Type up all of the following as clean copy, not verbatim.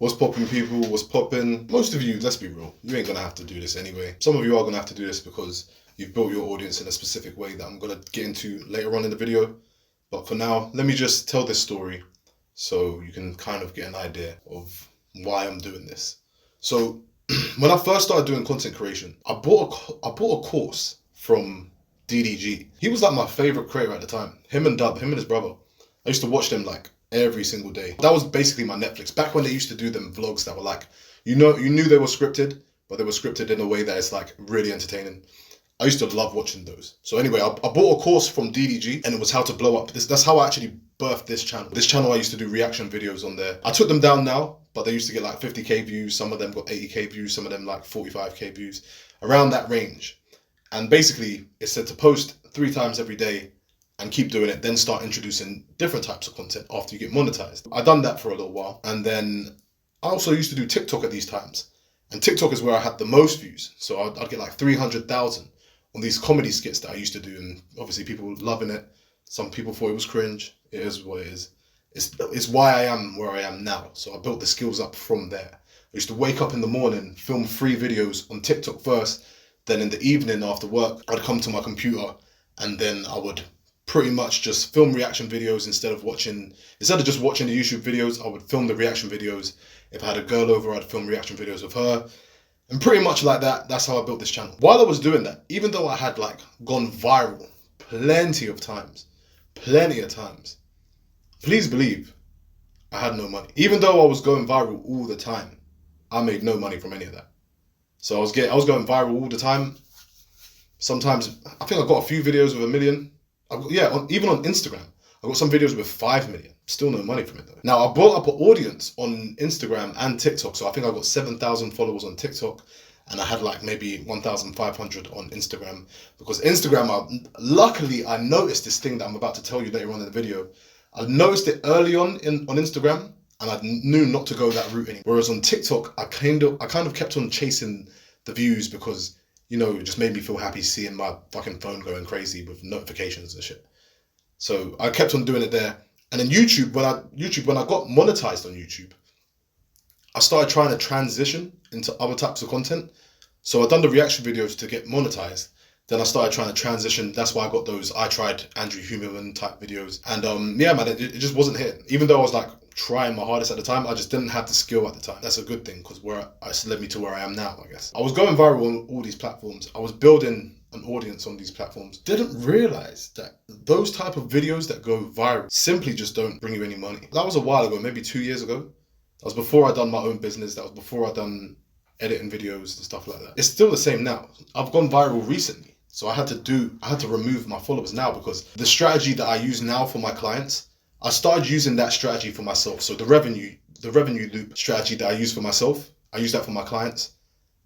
What's popping, people? What's popping? Most of you, let's be real, you ain't gonna have to do this anyway. Some of you are gonna have to do this because you've built your audience in a specific way that I'm gonna get into later on in the video. But for now, let me just tell this story so you can kind of get an idea of why I'm doing this. So when I first started doing content creation, I bought a course from DDG. He was like my favorite creator at the time. Him and his brother. I used to watch them like every single day. That was basically my Netflix. Back when they used to do them vlogs that were like, you knew they were scripted, but they were scripted in a way that is like really entertaining. I used to love watching those. So anyway, I bought a course from DDG and it was how to blow up. That's how I actually birthed this channel. This channel, I used to do reaction videos on there. I took them down now, but they used to get like 50k views. Some of them got 80k views. Some of them like 45k views, around that range. And basically it said to post 3 times every day and keep doing it, then start introducing different types of content after you get monetized. I done that for a little while. And then I also used to do TikTok at these times. And TikTok is where I had the most views. So I'd get like 300,000 on these comedy skits that I used to do. And obviously people were loving it. Some people thought it was cringe. It is what it is. It's why I am where I am now. So I built the skills up from there. I used to wake up in the morning, film 3 videos on TikTok first. Then in the evening after work, I'd come to my computer and then I would pretty much just film reaction videos instead of just watching the YouTube videos. I would film the reaction videos. If I had a girl over, I'd film reaction videos of her. And pretty much like that, that's how I built this channel. While I was doing that, even though I had like gone viral plenty of times, please believe I had no money. Even though I was going viral all the time, I made no money from any of that. So I was going viral all the time. Sometimes, I think I got a few videos with 1 million. Even on Instagram, I got some videos with 5 million. Still no money from it though. Now I built up an audience on Instagram and TikTok. So I think I got 7,000 followers on TikTok and I had like maybe 1,500 on Instagram. Because Instagram, luckily I noticed this thing that I'm about to tell you later on in the video. I noticed it early on Instagram and I knew not to go that route anymore. Whereas on TikTok, I kind of kept on chasing the views because, you know, it just made me feel happy seeing my fucking phone going crazy with notifications and shit. So I kept on doing it there. And then YouTube, when I got monetized on YouTube, I started trying to transition into other types of content. So I'd done the reaction videos to get monetized. Then I started trying to transition. That's why I got those I tried Andrew Huberman type videos. And yeah, man, it just wasn't hitting. Even though I was like trying my hardest at the time, I just didn't have the skill at the time. That's a good thing because it's led me to where I am now, I guess. I was going viral on all these platforms. I was building an audience on these platforms. Didn't realize that those type of videos that go viral simply just don't bring you any money. That was a while ago, maybe 2 years ago. That was before I'd done my own business. That was before I'd done editing videos and stuff like that. It's still the same now. I've gone viral recently. So I had to remove my followers now because the strategy that I use now for my clients, I started using that strategy for myself. So the revenue loop strategy that I use for myself, I use that for my clients.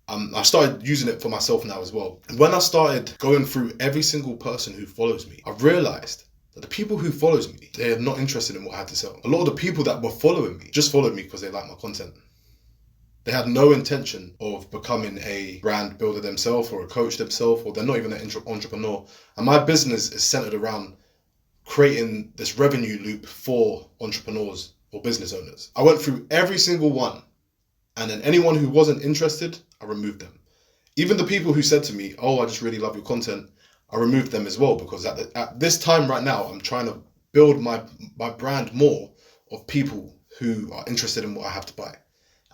I started using it for myself now as well. When I started going through every single person who follows me, I realized that the people who follows me, they are not interested in what I had to sell. A lot of the people that were following me just followed me because they like my content. They had no intention of becoming a brand builder themselves or a coach themselves, or they're not even an entrepreneur. And my business is centered around creating this revenue loop for entrepreneurs or business owners. I went through every single one, and then anyone who wasn't interested, I removed them. Even the people who said to me, oh, I just really love your content, I removed them as well, because at this time right now, I'm trying to build my brand more of people who are interested in what I have to buy.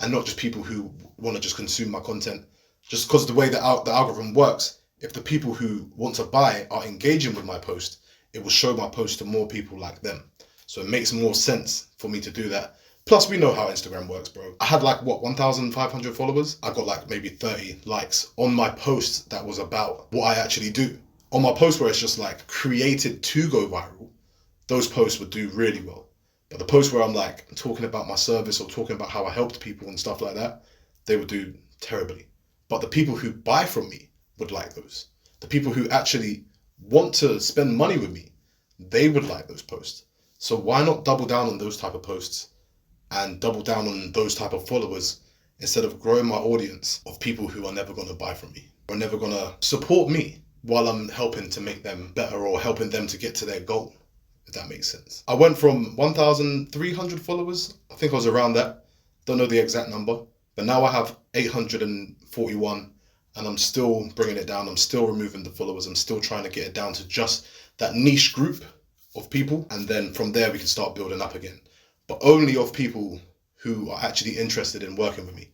And not just people who want to just consume my content. Just because the way the algorithm works, if the people who want to buy are engaging with my post, it will show my post to more people like them. So it makes more sense for me to do that. Plus, we know how Instagram works, bro. I had like, 1,500 followers? I got like maybe 30 likes on my post that was about what I actually do. On my post where it's just like created to go viral, those posts would do really well. But the posts where I'm like talking about my service or talking about how I helped people and stuff like that, they would do terribly. But the people who buy from me would like those. The people who actually want to spend money with me, they would like those posts. So why not double down on those type of posts and double down on those type of followers instead of growing my audience of people who are never going to buy from me or never going to support me while I'm helping to make them better or helping them to get to their goal. If that makes sense. I went from 1,300 followers, I think I was around that, Don't know the exact number, but now I have 841 and I'm still bringing it down. I'm still removing the followers. I'm still trying to get it down to just that niche group of people. And then from there, we can start building up again, but only of people who are actually interested in working with me.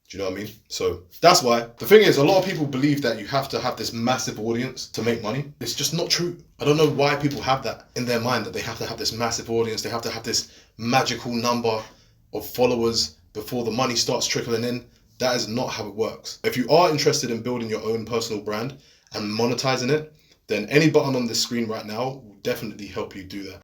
Do you know what I mean? So that's why. The thing is, a lot of people believe that you have to have this massive audience to make money. It's just not true. I don't know why people have that in their mind, that they have to have this massive audience. They have to have this magical number of followers before the money starts trickling in. That is not how it works. If you are interested in building your own personal brand and monetizing it, then any button on the screen right now will definitely help you do that.